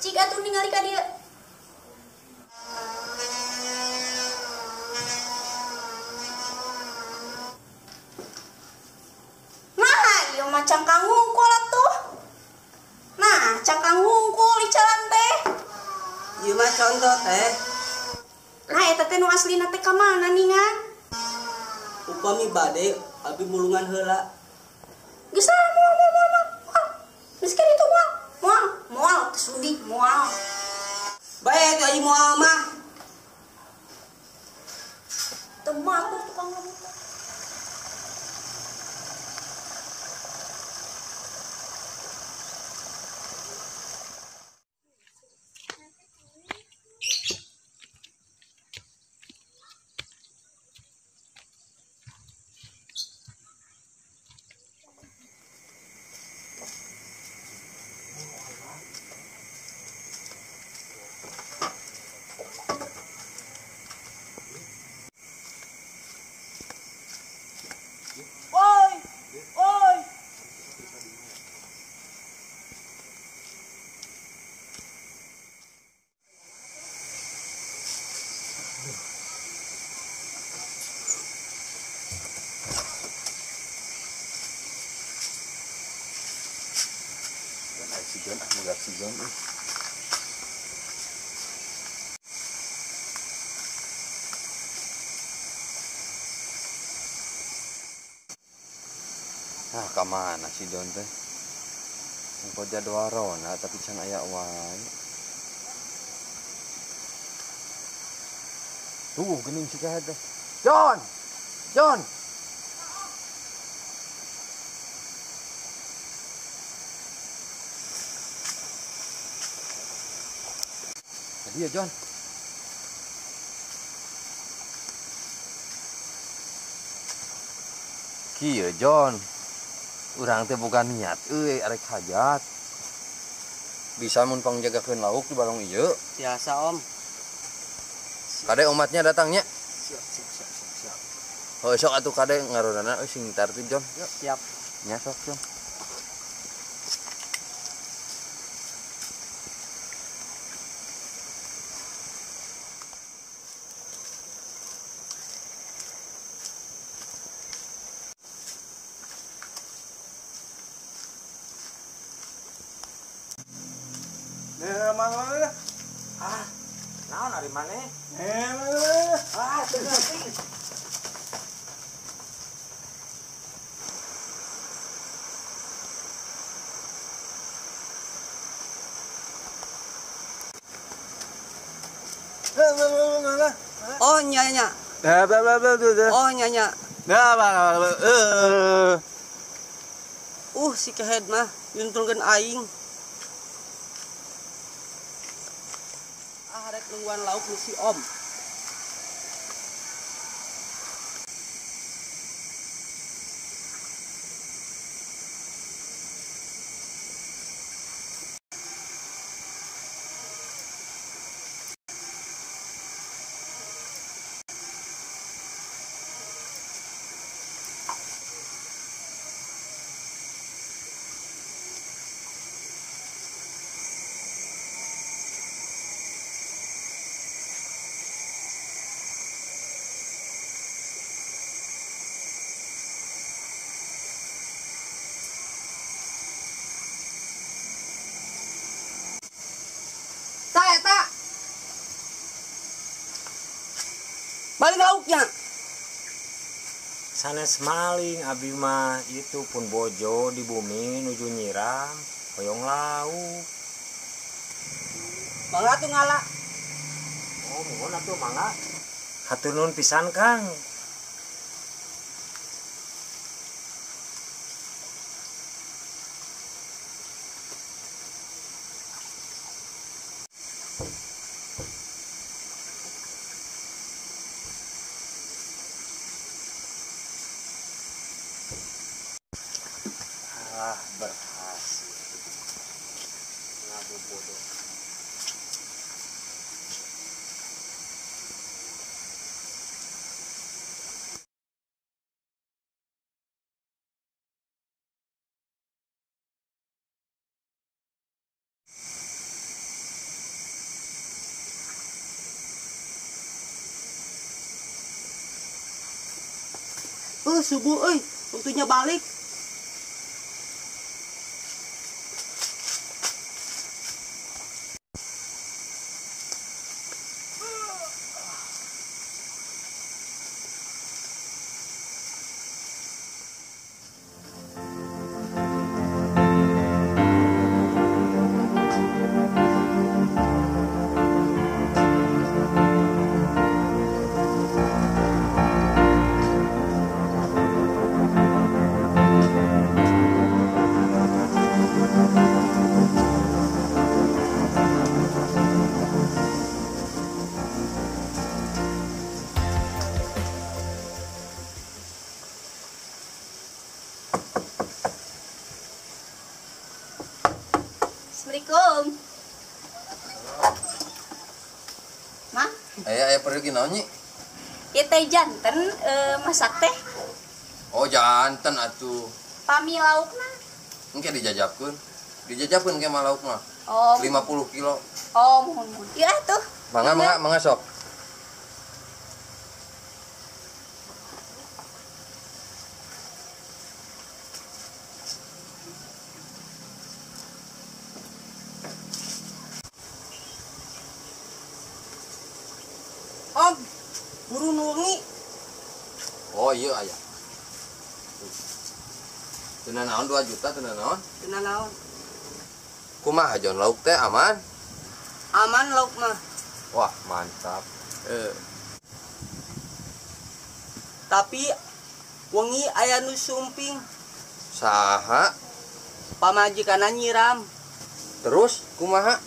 Cik atuh ningali ka dieu. Nah, ieu mah cangkang hungkul atuh. Nah, cangkang hungkul icalan teh. Ieu mah contoh teh. Nah, eta teh nu aslina teh ka mana ningan? Upami bade abi mulungan heula. Geus moal. Geus kitu tuh moal, teu sudi moal. Bae teh moal mah. Teu mampu tukang ngomong. Oi. Oksigen. Ah, kamana si Don teh? Engko jadwarona tapi can aya wae. Tuh, geuning si kaha teh. John. Tadi ya, John. Kieu, John. Urang teh bukan niat arek hajat. Bisa mun pangjagakeun lauk di balong ieu. Biasa Om. Kade umatnya datangnya. Siap. Oh, sok atuh kade ngaronana sing tartib, John. Yuk, siap. Nya sok, John. Mana? Naon ari maneh? Tengah. Oh nyanya. Oh nyanya. Si kehead mah yuntulkeun aing. Rek nungguan lauk nu si Om. Eta balik lauknya sanes maling abi mah itu pun bojo di bumi nuju nyiram hoyong lauk. mangga tuh ngala. Oh mohon atuh mangga hatur nuhun pisan Kang. Berhasil ngabu bodoh. Subuh euy, waktunya balik. Assalamualaikum. Mah, Ayah pergi naon nyi? ieu teh janten masak teh. Oh janten atuh. Pami laukna. Engke dijajapkeun. Dijajapkeun ke mah lauk mah. Oh, 50 kilo. oh mohon. Iya tuh. Mangga sok. Om, buru nungi. Oh iya ayah. Teu naon 2 juta teu naon. Tenan naon? Kumaha jon lauk teh aman? Aman lauk mah. Wah, mantap. Tapi wengi aya nu sumping, Saha? pamajikanna nyiram. Terus kumaha?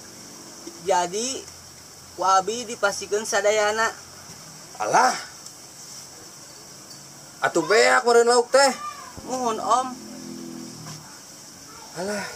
Jadi ku abi dipasikeun sadayana. Alah. Atuh beak meureun lauk teh. Mohon Om. Alah.